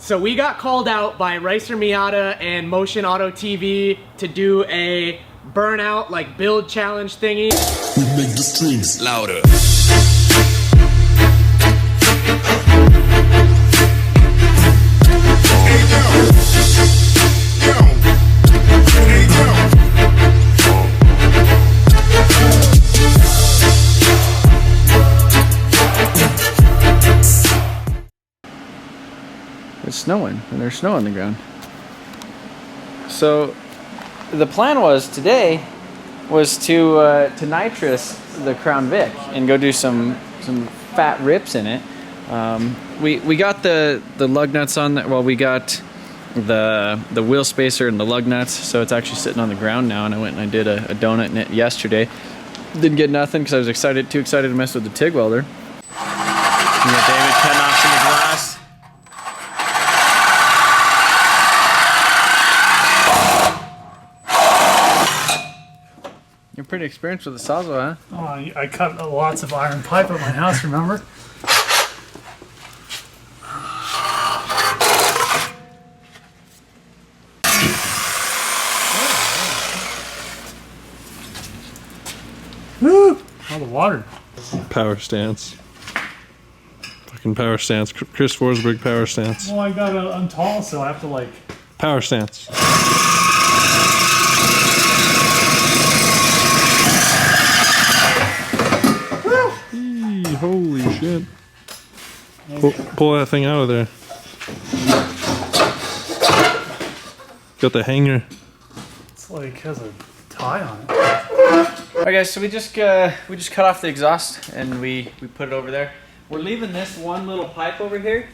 So we got called out by Ricer Miata and Motion Auto TV to do a burnout, like build challenge thingy. We make the streams louder. It's snowing, and there's snow on the ground. So the plan was today was to nitrous the Crown Vic and go do some fat rips in it. We got the lug nuts on that. Well, we got the wheel spacer and the lug nuts, so it's actually sitting on the ground now. And I went and I did a donut in it yesterday. Didn't get nothing because I was too excited to mess with the TIG welder. You got David cutting off some glass. You're pretty experienced with the Sawzall, huh? Oh, I cut lots of iron pipe at my house, remember? Woo! All the water. Power stance. Fucking power stance. Chris Forsberg power stance. Well, I got I'm tall, so I have to like... Power stance. Holy shit. Pull that thing out of there. Got the hanger. It's like has a tie on it. Alright guys, so we just cut off the exhaust and we put it over there. We're leaving this one little pipe over here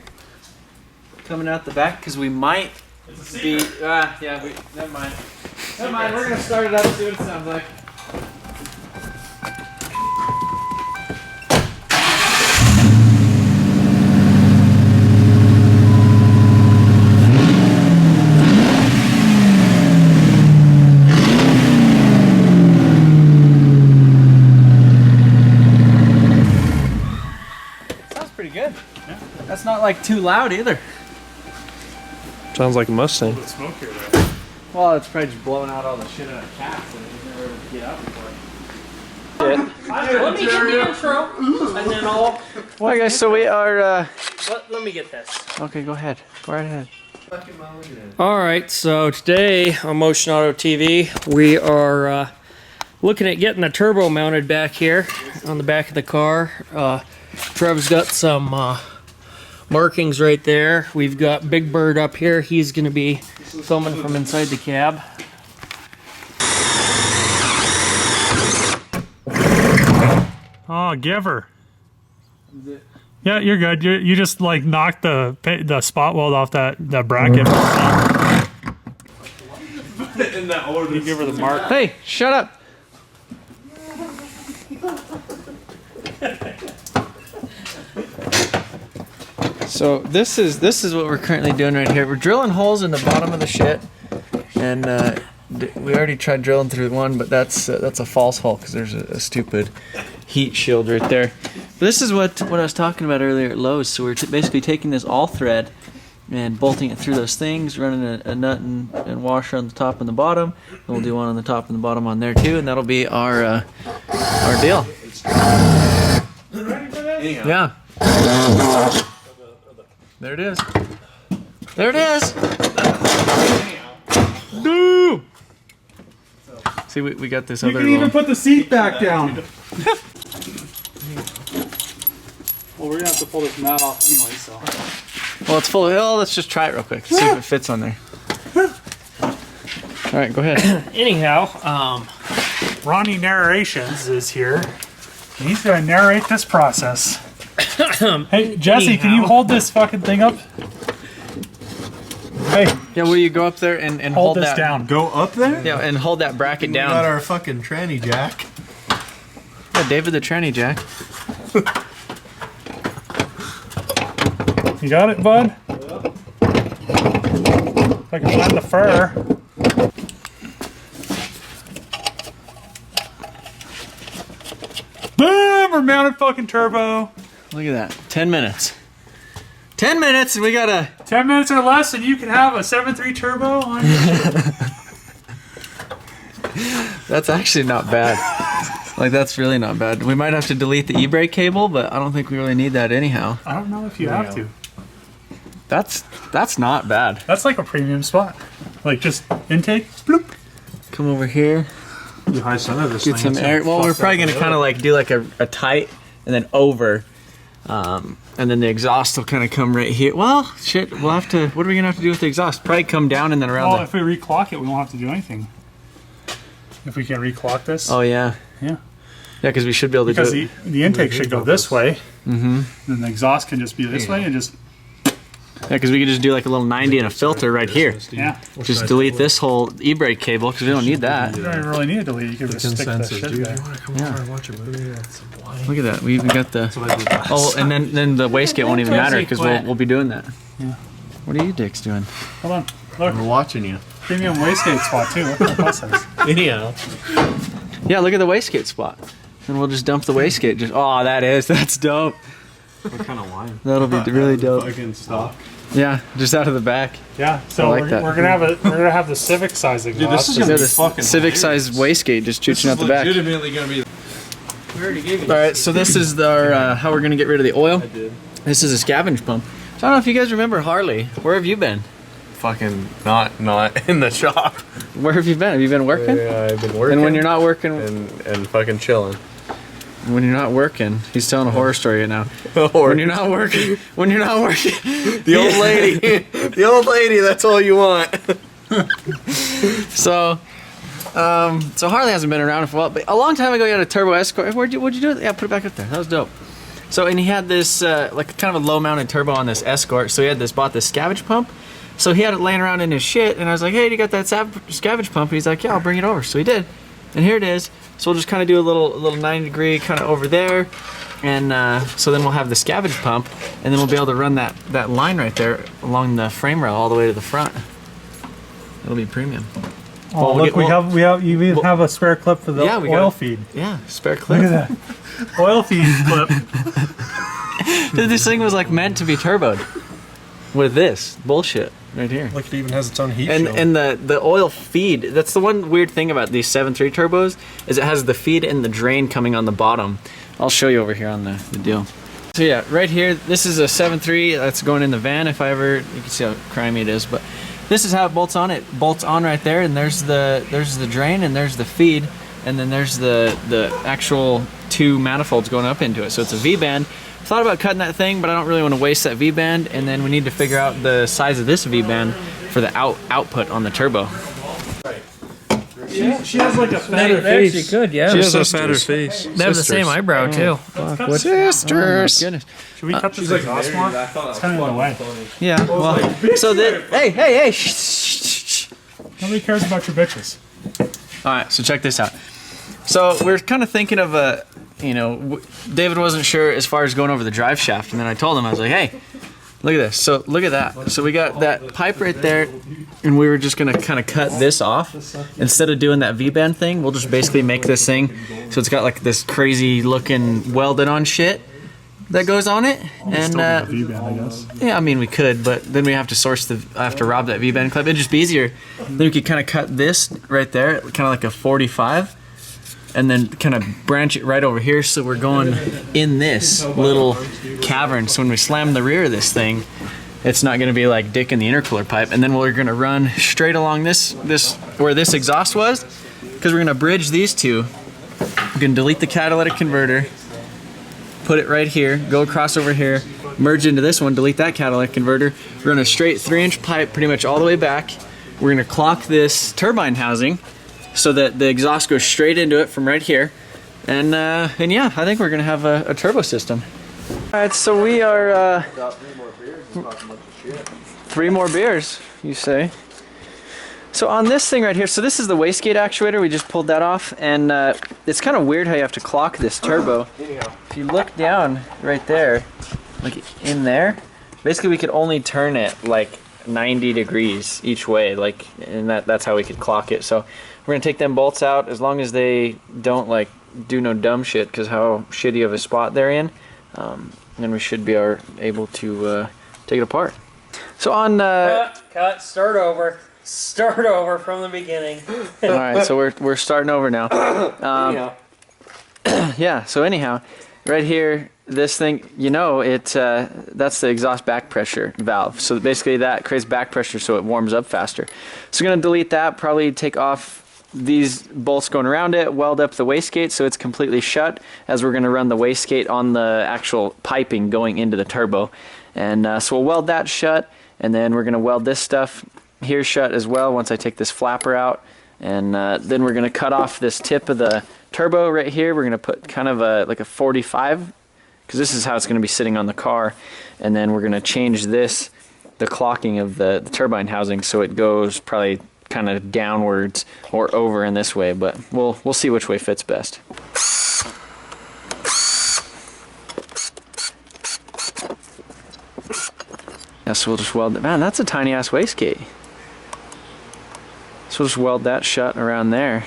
coming out the back because we might be never mind. Never mind, we're gonna start it up, see what it sounds like. Good. Yeah. That's not like too loud either. Sounds like a Mustang. A little bit smokier though. Well, it's probably just blowing out all the shit out of cats that you never able to get out before. Let me get the intro, and then I'll... Well, guys, so we are... Let me get this. Okay, go ahead. Go right ahead. Alright, so today on Motion Auto TV, we are looking at getting the turbo mounted back here on the back of the car. Trev's got some markings right there. We've got Big Bird up here. He's going to be filming from inside the cab. Oh, giver. Yeah, you're good. You just like knocked the spot weld off that bracket. In that order. You give her the mark. Hey, shut up. So this is what we're currently doing right here. We're drilling holes in the bottom of the shit, and we already tried drilling through one, but that's a false hole because there's a stupid heat shield right there. But this is what I was talking about earlier at Lowe's. So we're basically taking this all thread and bolting it through those things, running a nut and washer on the top and the bottom. And we'll do one on the top and the bottom on there too, and that'll be our deal. Yeah. There it is. There it is. No. See, we got this other. You can even put the seat back down. Well, we're gonna have to pull this mat off anyway, so. Well, it's full. Well, let's just try it real quick. See if it fits on there. All right, go ahead. Anyhow, Ronnie Narrations is here. And he's gonna narrate this process. Hey, Jesse, can you hold this fucking thing up? Hey. Yeah, will you go up there and hold this that down? Go up there? Yeah, and hold that bracket down. We got our fucking tranny jack. Yeah, David the tranny jack. You got it, bud? If I can find the fur. Boom! We're mounted fucking turbo. Look at that. 10 minutes. 10 minutes and we got a... 10 minutes or less and you can have a 7.3 turbo on your shit. That's actually not bad. Like, that's really not bad. We might have to delete the e-brake cable, but I don't think we really need that anyhow. I don't know if you have to. That's not bad. That's like a premium spot. Like just intake, bloop. Come over here. The high center of this Get some air. Well, we're probably gonna kind of like do like a tight and then over, and then the exhaust will kind of come right here. Well, shit, we'll have to. What are we gonna have to do with the exhaust? Probably come down and then around. Well, if we reclock it, we won't have to do anything. If we can reclock this. Oh yeah. Yeah. Yeah, because we should be able to Because do it. the intake should go this way. Mm-hmm. And the exhaust can just be this way and just. Yeah, because we could just do like a little 90 and a filter right here. Yeah. Just delete this whole e-brake cable because we don't need that. You don't even really need to delete. You can just stick that shit dude, there. you want to come over and watch a movie? That's why. Look at that. We got the. That's what I did last. Oh, and then the wastegate won't even matter because we'll be doing that. Yeah. What are you dicks doing? Hold on. Look. We're watching you. Premium wastegate spot too. Look at the bus size. Anyhow. Yeah, look at the wastegate spot. And we'll just dump the wastegate. Just that's dope. What kind of wine? That'll be really dope. Fucking stock. Yeah, just out of the back. Yeah. So I like we're that. gonna have the Civic size exhaust. Dude, this is Look gonna at be this fucking civic sized wastegate just shooting out the back. legitimately gonna be. All right, so this is our how we're gonna get rid of the oil. This is a scavenge pump. So I don't know if you guys remember Harley. Where have you been? Fucking not in the shop. Where have you been? Have you been working? Yeah, I've been working. And when you're not working, and fucking chilling. when you're not working, he's telling a horror story right now. When you're not working, The old lady. The old lady, that's all you want. So Harley hasn't been around for a while, but a long time ago he had a turbo Escort. What'd you do? Yeah, put it back up there. That was dope. So, and he had this like kind of a low mounted turbo on this Escort. So he had bought this scavenge pump. So he had it laying around in his shit, and I was like, "Hey, you got that scavenge pump?" And he's like, "Yeah, I'll bring it over." So he did, and here it is. So we'll just kind of do a little 90-degree kind of over there, and so then we'll have the scavenge pump, and then we'll be able to run that line right there along the frame rail all the way to the front. It'll be premium. Oh, Well, look, you even have a spare clip for the oil feed. Yeah, spare clip. Look at that. Oil feed clip. Dude, this thing was like meant to be turboed with this bullshit right here. Like it even has its own heat And shield. and the oil feed, that's the one weird thing about these 7.3 turbos is it has the feed and the drain coming on the bottom. I'll show you over here on the deal. So yeah, right here, this is a 7.3 that's going in the van if I ever, you can see how crimey it is, but this is how it bolts on. It bolts on right there, and there's the drain and there's the feed, and then there's the actual two manifolds going up into it. So it's a V-band. Thought about cutting that thing, but I don't really want to waste that V-band, and then we need to figure out the size of this V-band for the output on the turbo. She has like a fatter Actually, face. good, yeah. She has a fatter face. They have the same eyebrow too. Sisters. Goodness. Should we cut this exhaust more? It's kind of in the way. Yeah. Well. So that. Hey. Shh. Nobody cares about your bitches. All right. So check this out. So we're kind of thinking of a. David wasn't sure as far as going over the drive shaft, and then I told him, I was like, hey, look at this. So look at that. So we got that pipe right there, and we were just gonna kind of cut this off. Instead of doing that V-band thing, we'll just basically make this thing so it's got like this crazy looking welded on shit that goes on it. And V-band, I guess. yeah, I mean we could, but then we have to rob that V-band clip. It'd just be easier. Then we could kind of cut this right there, kind of like a 45. And then kind of branch it right over here, so we're going in this little cavern. So when we slam the rear of this thing, it's not going to be like dick in the intercooler pipe. And then we're going to run straight along this where this exhaust was, because we're going to bridge these two. We're going to delete the catalytic converter, put it right here, go across over here, merge into this one, delete that catalytic converter. We're going to straight 3-inch pipe pretty much all the way back. We're going to clock this turbine housing, so that the exhaust goes straight into it from right here. And yeah, I think we're gonna have a turbo system. All right, so we are 3 more beers, you say. So on this thing right here, so this is the Wastegate Actuator, we just pulled that off, and it's kind of weird how you have to clock this turbo. If you look down right there, like in there, basically we could only turn it like 90 degrees each way, like, and that's how we could clock it. So we're gonna take them bolts out, as long as they don't like do no dumb shit, because how shitty of a spot they're in. Then we should be able to take it apart. So on Cut. Start over. Start over from the beginning. all right, so we're starting over now. Yeah, so anyhow, right here, this thing, you know, that's the exhaust back pressure valve. So basically that creates back pressure so it warms up faster. So I'm gonna delete that, probably take off these bolts going around it, weld up the wastegate so it's completely shut, as we're gonna run the wastegate on the actual piping going into the turbo. And so we'll weld that shut, and then we're gonna weld this stuff here shut as well once I take this flapper out. And then we're gonna cut off this tip of the turbo right here. We're gonna put kind of like a 45, because this is how it's gonna be sitting on the car. And then we're gonna change this, the clocking of the turbine housing, so it goes probably kind of downwards or over in this way, but we'll see which way fits best. Yeah, so we'll just weld it. Man, that's a tiny ass wastegate. So we'll just weld that shut around there,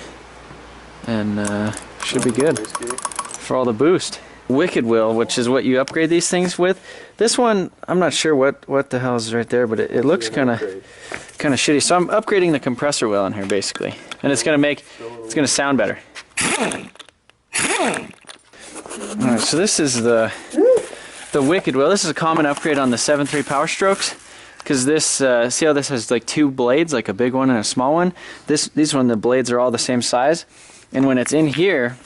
and should be good for all the boost. Wicked Wheel, which is what you upgrade these things with. This one, I'm not sure what the hell is right there, but it looks kind of shitty. So I'm upgrading the compressor wheel in here basically, and it's gonna sound better. All right, so this is the Wicked Wheel. This is a common upgrade on the 7.3 Power Strokes. Because this, see how this has like two blades, like a big one and a small one? These one, the blades are all the same size. And when it's in here,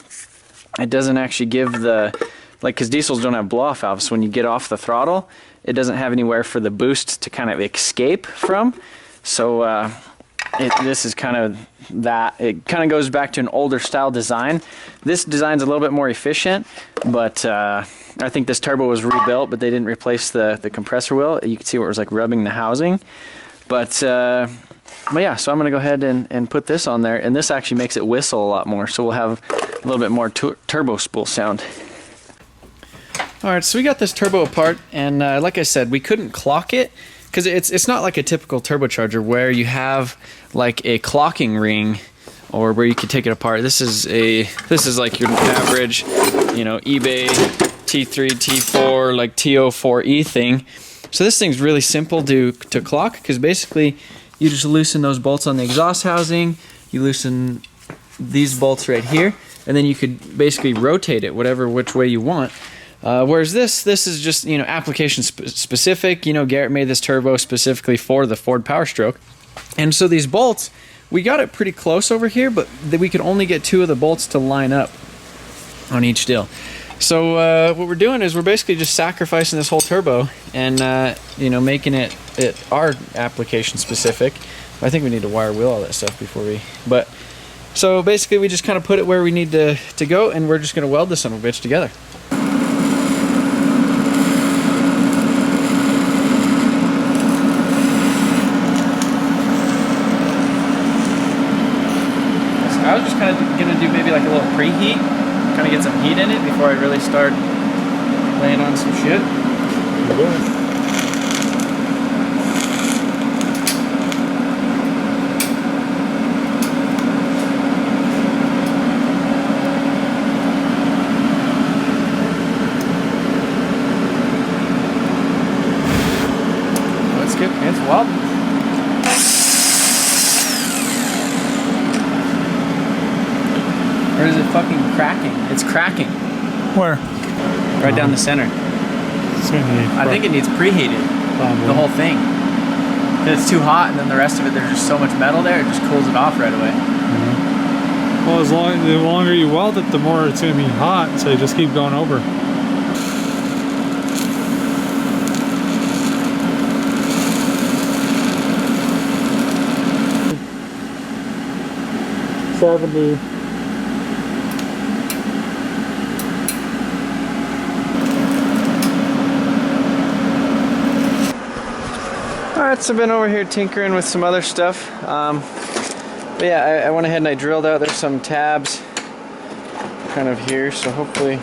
it doesn't actually give the, like, because diesels don't have blow-off valves, so when you get off the throttle, it doesn't have anywhere for the boost to kind of escape from. So this is kind of that. It kind of goes back to an older style design. This design's a little bit more efficient, but I think this turbo was rebuilt, but they didn't replace the compressor wheel. You can see where it was like rubbing the housing. But yeah, so I'm gonna go ahead and put this on there, and this actually makes it whistle a lot more, so we'll have a little bit more turbo spool sound. All right, so we got this turbo apart, and like I said, we couldn't clock it, because it's not like a typical turbocharger where you have like a clocking ring or where you could take it apart. This is like your average, you know, eBay T3, T4, like T04E thing. So this thing's really simple to clock, because basically you just loosen those bolts on the exhaust housing, you loosen these bolts right here, and then you could basically rotate it which way you want. Whereas this is just, you know, application specific. You know, Garrett made this turbo specifically for the Ford Power Stroke. And so these bolts, we got it pretty close over here, but we could only get 2 of the bolts to line up on each deal. So what we're doing is we're basically just sacrificing this whole turbo and you know, making it our application specific. I think we need to wire wheel all that stuff before but so basically we just kind of put it where we need to go, and we're just going to weld this son of a bitch together. I was just kind of going to do maybe like a little preheat, kind of get some heat in it before I really start laying on some shit. Let's get it's welding. Or is it fucking cracking? It's cracking. Where? Right down the center. I think it needs preheated. The whole thing. If it's too hot and then the rest of it, there's just so much metal there, it just cools it off right away. Well, the longer you weld it, the more it's going to be hot, so you just keep going over. Alright, so I've been over here tinkering with some other stuff. But yeah, I went ahead and I drilled out. There's some tabs kind of here, so hopefully,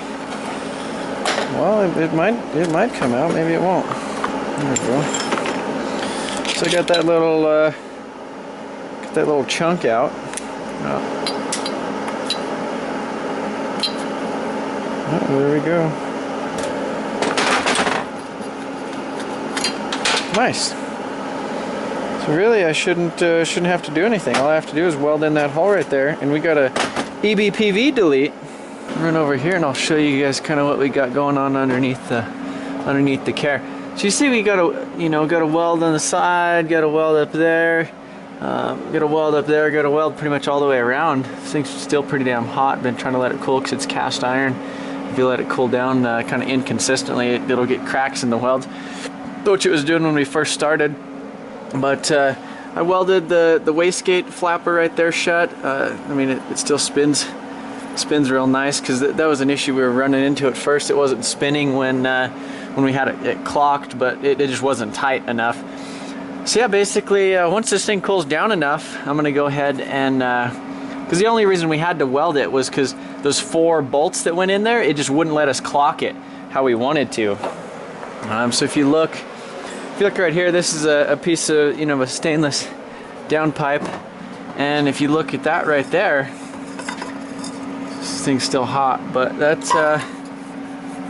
well, it might come out, maybe it won't. There we go. So I got that little chunk out. Oh, there we go. Nice. So really, I shouldn't have to do anything. All I have to do is weld in that hole right there, and we got a EBPV delete. Run over here, and I'll show you guys kind of what we got going on underneath the car. So you see, we got a weld on the side, got a weld up there, got a weld up there, got a weld pretty much all the way around. This thing's still pretty damn hot. Been trying to let it cool because it's cast iron. If you let it cool down kind of inconsistently, it'll get cracks in the weld, which it was doing when we first started. But I welded the wastegate flapper right there shut. I mean, it still spins real nice, because that was an issue we were running into at first. It wasn't spinning when we had it clocked, but it just wasn't tight enough. So yeah, basically once this thing cools down enough, I'm gonna go ahead and because the only reason we had to weld it was because those 4 bolts that went in there, it just wouldn't let us clock it how we wanted to. So if you look right here, this is a piece of a stainless downpipe, and if you look at that right there, this thing's still hot, but that's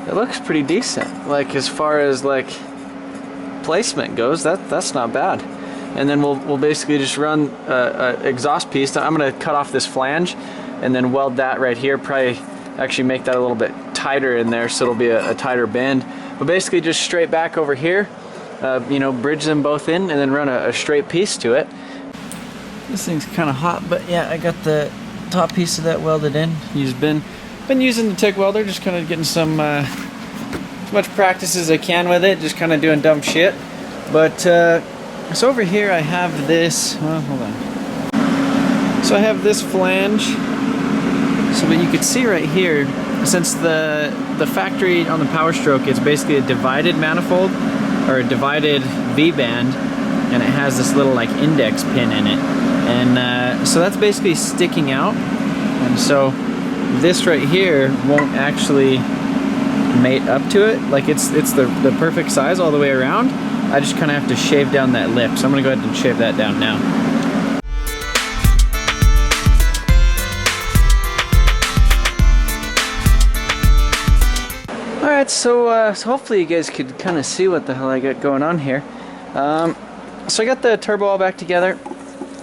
it looks pretty decent. Like, as far as like placement goes, that's not bad. And then we'll basically just run a exhaust piece. I'm gonna cut off this flange and then weld that right here. Probably actually make that a little bit tighter in there, so it'll be a tighter bend. But basically just straight back over here, bridge them both in, and then run a straight piece to it. This thing's kind of hot, but yeah, I got the top piece of that welded in. Been using the TIG welder, just kind of getting some as much practice as I can with it, just kind of doing dumb shit. But so over here I have this. Hold on. So I have this flange. So what you could see right here, since the factory on the Power Stroke, it's basically a divided manifold, or a divided V-band, and it has this little like index pin in it, and so that's basically sticking out, and so this right here won't actually mate up to it. Like, it's the perfect size all the way around. I just kind of have to shave down that lip, so I'm gonna go ahead and shave that down now. Alright, so hopefully you guys could kind of see what the hell I got going on here. So I got the turbo all back together,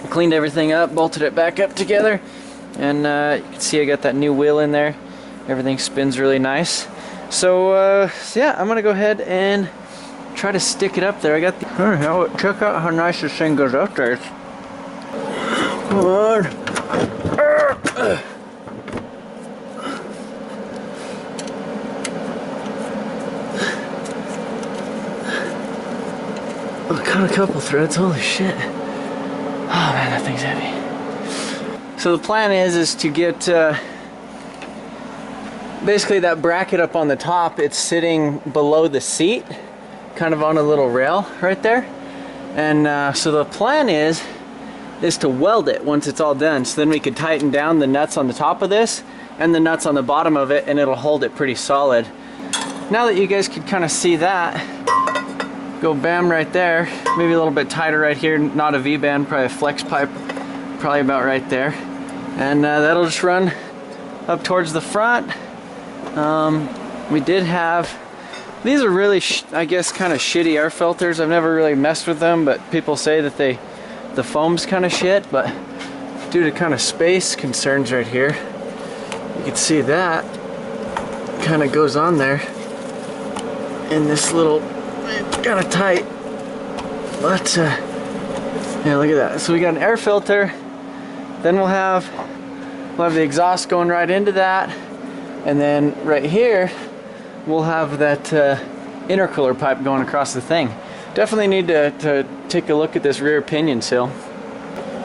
cleaned everything up, bolted it back up together, and you can see I got that new wheel in there. Everything spins really nice. So yeah, I'm gonna go ahead and try to stick it up there. I got the... check out how nice this thing goes up there. Come on. I cut a couple threads, holy shit. Oh man, that thing's heavy. So the plan is to get basically that bracket up on the top. It's sitting below the seat, kind of on a little rail right there. And so the plan is to weld it once it's all done. So then we could tighten down the nuts on the top of this and the nuts on the bottom of it, and it'll hold it pretty solid. Now that you guys could kind of see that, go bam right there, maybe a little bit tighter right here, not a V-band, probably a flex pipe, probably about right there. And that'll just run up towards the front. We did have, these are really, I guess, kind of shitty air filters. I've never really messed with them, but people say that the foam's kind of shit, but due to kind of space concerns right here, you can see that kind of goes on there in this little, kind of tight, but yeah, look at that. So we got an air filter, then we'll have the exhaust going right into that, and then right here we'll have that intercooler pipe going across the thing. Definitely need to take a look at this rear pinion sill.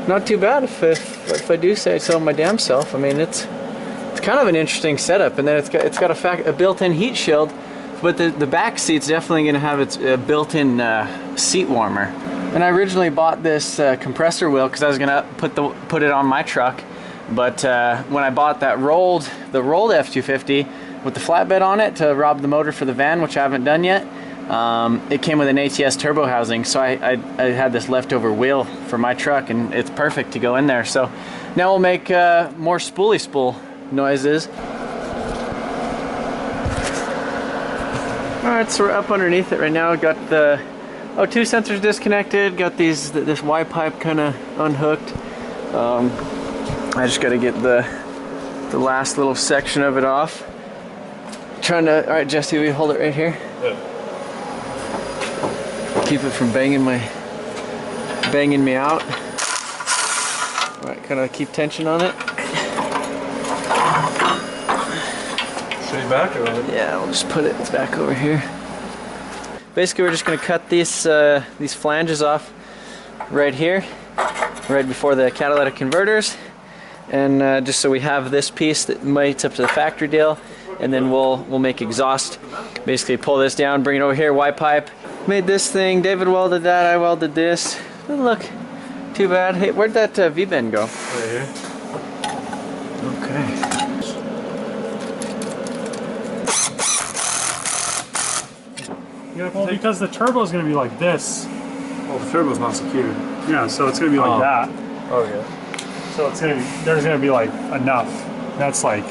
Not too bad if I do say so my damn self. I mean, it's kind of an interesting setup, and then it's got a built-in heat shield. But the back seat's definitely going to have its built-in seat warmer. And I originally bought this compressor wheel because I was going to put it on my truck. But when I bought the rolled F250 with the flatbed on it to rob the motor for the van, which I haven't done yet, it came with an ATS turbo housing. So I had this leftover wheel for my truck, and it's perfect to go in there. So now we'll make more spoolie spool noises. Alright, so we're up underneath it right now. Got the Oh, two sensors disconnected. Got this Y pipe kind of unhooked. I just got to get the last little section of it off. Trying to. All right, Jesse, will you hold it right here? Yeah. Keep it from banging me out. All right, kind of keep tension on it. Straight back or what? Yeah, we'll just put it back over here. Basically, we're just going to cut these flanges off right here, right before the catalytic converters, and just so we have this piece that mates up to the factory deal, and then we'll make exhaust. Basically, pull this down, bring it over here, Y pipe. Made this thing. David welded that. I welded this. Doesn't look too bad. Hey, where'd that V-bend go? Right here. Okay. Yeah, well, because the turbo is going to be like this. Oh, the turbo's not secured. Yeah, so it's going to be like that. Oh yeah. So it's going to be, there's going to be like enough. That's like,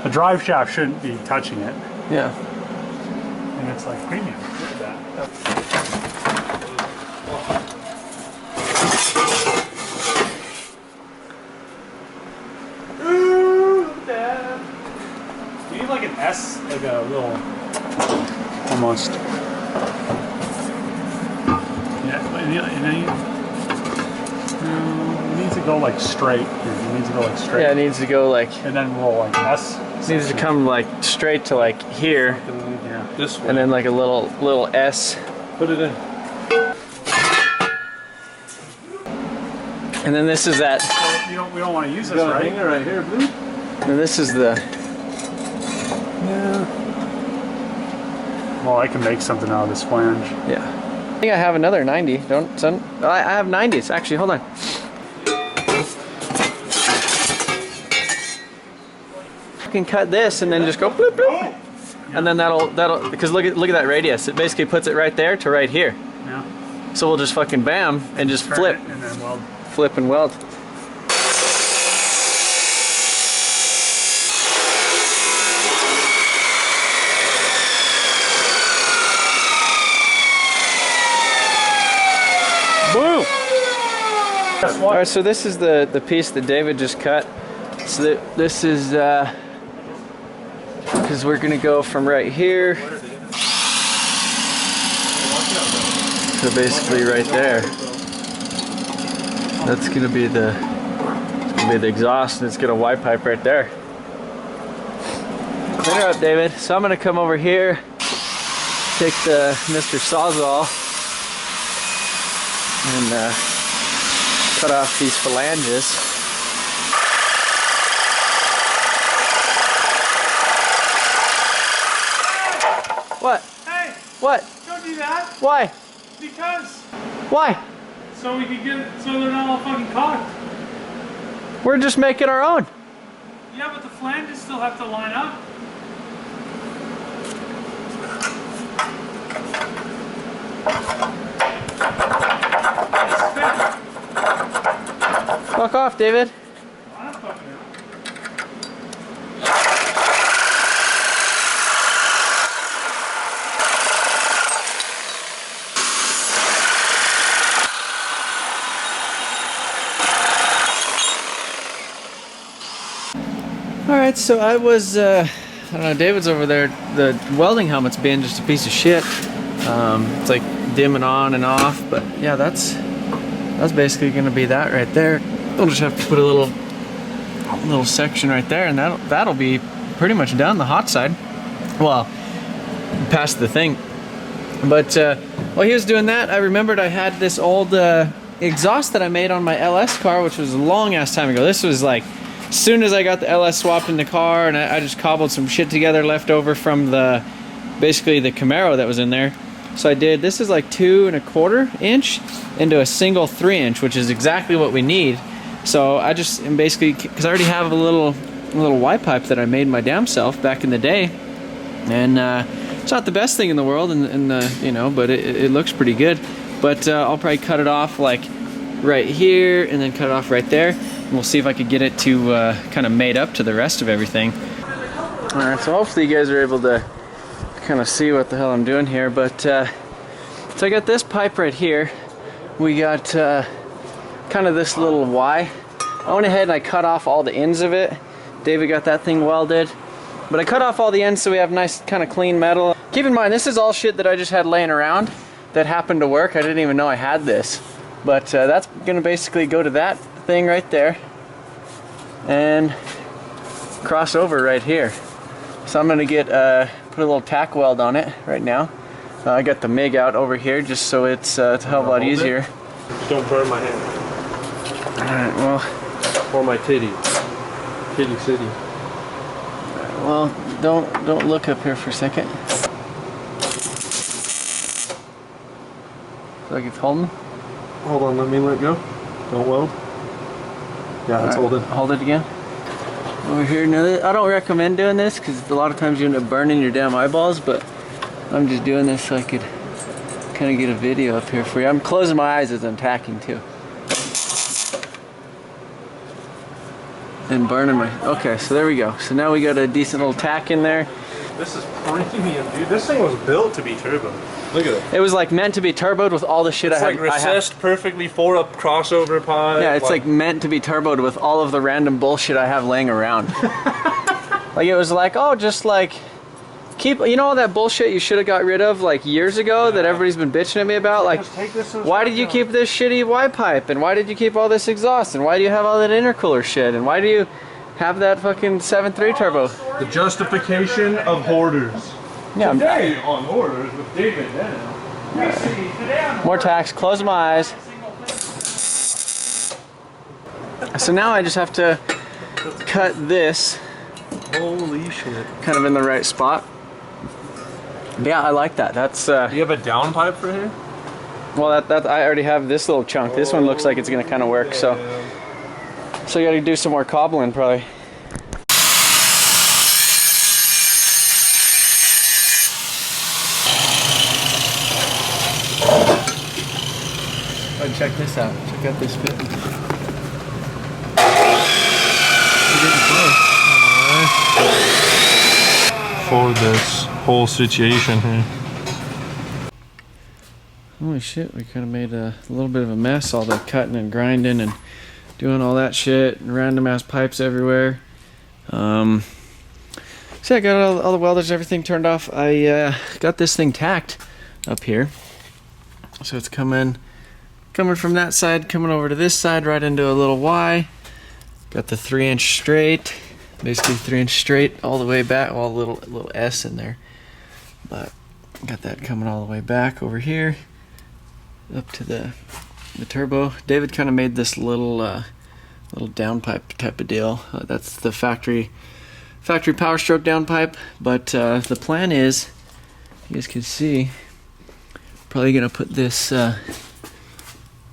the drive shaft shouldn't be touching it. Yeah. And it's like premium. Look at that. You need like an S, like a little, almost. It needs to go like straight. It needs to go like straight. Yeah, it needs to go like. And then we'll like S. It needs to come like straight to like here, Yeah. This way. and then like a little S. Put it in. And then this is that. We don't want to use this, Got a right? hanger right here, blue. And this is the. Well, I can make something out of this flange. Yeah. I think I have another 90. Don't, son. Oh, I have 90s actually. Hold on. You can cut this and then just go bloop, bloop. And then that'll because look at that radius. It basically puts it right there to right here. Yeah. So we'll just fucking bam and just Turn flip, it and then weld. flip and weld. Boom! Guess All what? right, so this is the piece that David just cut. So this is because we're gonna go from right here to basically right there. That's gonna be the exhaust, and it's gonna Y pipe right there. Clean her up, David. So I'm gonna come over here, take the Mr. Sawzall, and cut off these phalanges. What? Hey, What? don't do that. Why? Because Why? so we can get it so they're not all fucking cocked. We're just making our own. Yeah, but the flanges still have to line up. Fuck off, David. I'm fucking out. All right, so I was, I don't know, David's over there. The welding helmet's being just a piece of shit. It's like dimming on and off, but yeah, that's basically gonna be that right there. We'll just have to put a little section right there, and that'll be pretty much done. The hot side, well, past the thing. But while he was doing that, I remembered I had this old exhaust that I made on my LS car, which was a long ass time ago. This was like as soon as I got the LS swapped in the car, and I just cobbled some shit together left over from basically the Camaro that was in there. So I did, this is like 2 1/4 inch into a single 3 inch, which is exactly what we need. So I just am basically, because I already have a little Y pipe that I made my damn self back in the day, and it's not the best thing in the world, and you know, but it looks pretty good. But I'll probably cut it off like right here, and then cut it off right there. And we'll see if I could get it to kind of made up to the rest of everything. All right, so hopefully you guys are able to kind of see what the hell I'm doing here, but So I got this pipe right here. We got kind of this little Y. I went ahead and I cut off all the ends of it. David got that thing welded. But I cut off all the ends so we have nice kind of clean metal. Keep in mind, this is all shit that I just had laying around that happened to work. I didn't even know I had this. But that's gonna basically go to that thing right there and cross over right here. So I'm gonna get put a little tack weld on it right now. I got the MIG out over here just so it's a hell of a lot easier. Don't burn my hand. Alright, well. Or my titty. Kitty city. Well, don't look up here for a second. Like it's holding? Hold on, let me let go. Don't weld. Yeah, it's holding. Hold it again. Over here, now I don't recommend doing this because a lot of times you end up burning your damn eyeballs, but I'm just doing this so I could kind of get a video up here for you. I'm closing my eyes as I'm tacking too. And burning my, okay, so there we go. So now we got a decent little tack in there. This is premium, dude. This thing was built to be turbo. Look at it. It was like meant to be turboed with all the shit It's I like recessed perfectly for a crossover pipe. Yeah, it's like meant to be turboed with all of the random bullshit I have laying around. Like it was like, oh, just like keep, you know all that bullshit you should have got rid of like years ago that everybody's been bitching at me about? Like, why did you keep this shitty Y pipe? And why did you keep all this exhaust? And why do you have all that intercooler shit? And why do you have that fucking 7.3 turbo? The justification of hoarders. Yeah, Today on Orders with David Denham. more tacks, close my eyes. So now I just have to cut this Holy shit. kind of in the right spot. But yeah, I like that. That's Do you have a down pipe for here? well, that I already have this little chunk. This one looks like it's gonna kind of work. So I got to do some more cobbling probably. Oh, check this out. Check out this fit. For this whole situation here. Holy shit, we kind of made a little bit of a mess, all the cutting and grinding and doing all that shit, and random ass pipes everywhere. So I got all the welders, everything turned off. I got this thing tacked up here. So it's coming from that side, coming over to this side, right into a little Y. Got the 3-inch straight, basically 3-inch straight all the way back. Well, a little S in there, but got that coming all the way back over here, up to the turbo. David kind of made this little downpipe type of deal. That's the factory power stroke downpipe. But the plan is, you guys can see, probably gonna put this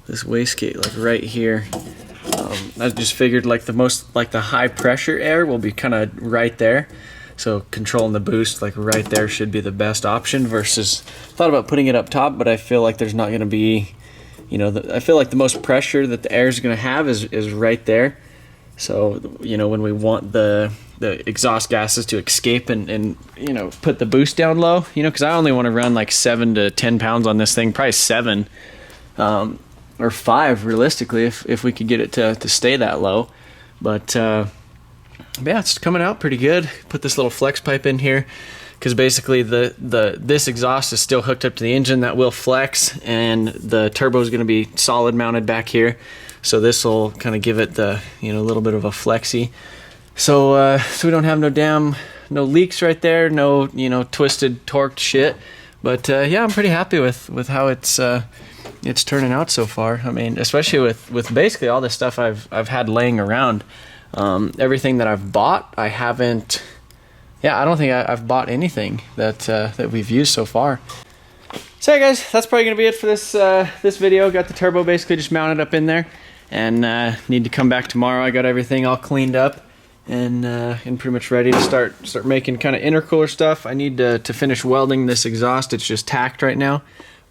this wastegate like right here. I just figured like the high pressure air will be kind of right there, so controlling the boost like right there should be the best option. Versus thought about putting it up top, but I feel like there's not going to be, you know, I feel like the most pressure that the air is going to have is right there. So you know, when we want the exhaust gases to escape and you know, put the boost down low, you know, because I only want to run like 7 to 10 pounds on this thing, probably 7. Or 5 realistically if we could get it to stay that low. But yeah, it's coming out pretty good. Put this little flex pipe in here because basically this exhaust is still hooked up to the engine. That will flex, and the turbo is going to be solid mounted back here, so this will kind of give it the, you know, a little bit of a flexy, so we don't have no leaks right there, no, you know, twisted torqued shit. But yeah, I'm pretty happy with how it's turning out so far. I mean, especially with basically all the stuff I've had laying around. Everything that I've bought, I haven't. Yeah, I don't think I've bought anything that we've used so far. So yeah, guys, that's probably gonna be it for this video. Got the turbo basically just mounted up in there, and need to come back tomorrow. I got everything all cleaned up and pretty much ready to start making kind of intercooler stuff. I need to finish welding this exhaust. It's just tacked right now.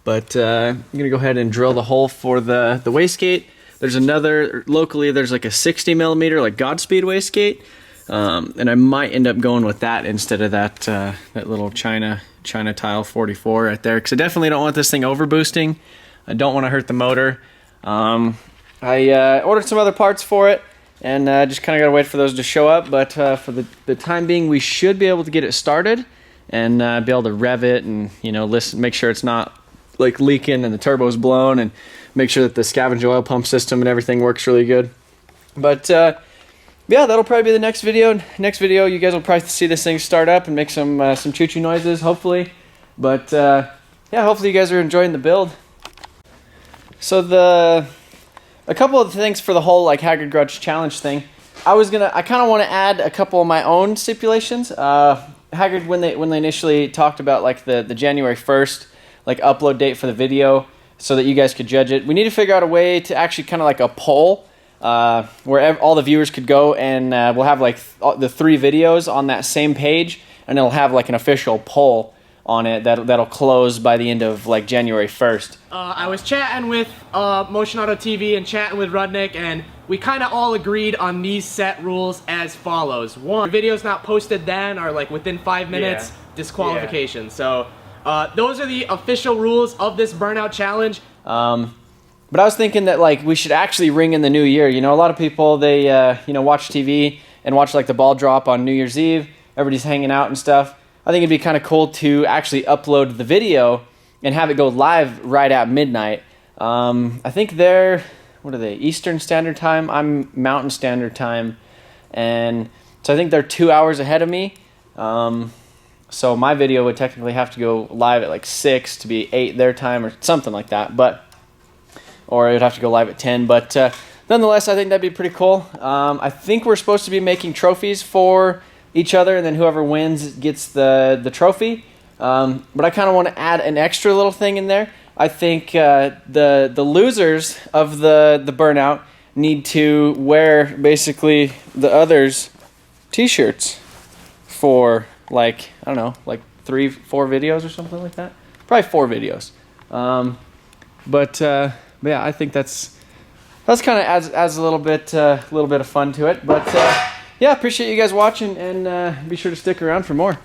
But I'm gonna go ahead and drill the hole for the wastegate. There's another, locally there's like a 60 millimeter like Godspeed wastegate. And I might end up going with that instead of that that little China tile 44 right there, because I definitely don't want this thing over boosting. I don't want to hurt the motor. I ordered some other parts for it, and just kind of got to wait for those to show up. But for the time being, we should be able to get it started and be able to rev it and, you know, listen, make sure it's not like leaking and the turbo's blown, and make sure that the scavenge oil pump system and everything works really good. But yeah, that'll probably be the next video. Next video, you guys will probably see this thing start up and make some choo-choo noises, hopefully. But yeah, hopefully you guys are enjoying the build. So a couple of things for the whole like Haggard Garage Challenge thing. I kind of want to add a couple of my own stipulations. Haggard, when they initially talked about like the January 1st like upload date for the video, so that you guys could judge it, we need to figure out a way to actually kind of like a poll where all the viewers could go, and we'll have like the 3 videos on that same page, and it'll have like an official poll on it that'll close by the end of like January 1st. I was chatting with Motion Auto TV and chatting with Rudnick, and we kind of all agreed on these set rules as follows. 1, the video's not posted then or like within 5 minutes, disqualification. So those are the official rules of this Burnout Challenge. But I was thinking that like we should actually ring in the new year. You know, a lot of people, they you know, watch TV and watch like the ball drop on New Year's Eve. Everybody's hanging out and stuff. I think it'd be kind of cool to actually upload the video and have it go live right at midnight. I think they're, what are they, Eastern Standard Time? I'm Mountain Standard Time. And so I think they're 2 hours ahead of me. So my video would technically have to go live at like 6 to be 8 their time or something like that. Or it would have to go live at 10. But nonetheless, I think that'd be pretty cool. I think we're supposed to be making trophies for each other, and then whoever wins gets the trophy. But I kind of want to add an extra little thing in there. I think the losers of the burnout need to wear basically the others' t-shirts for like, I don't know, like 3-4 videos or something like that. Probably 4 videos. But yeah, I think that's kind of adds a little bit of fun to it. But yeah, appreciate you guys watching, and be sure to stick around for more.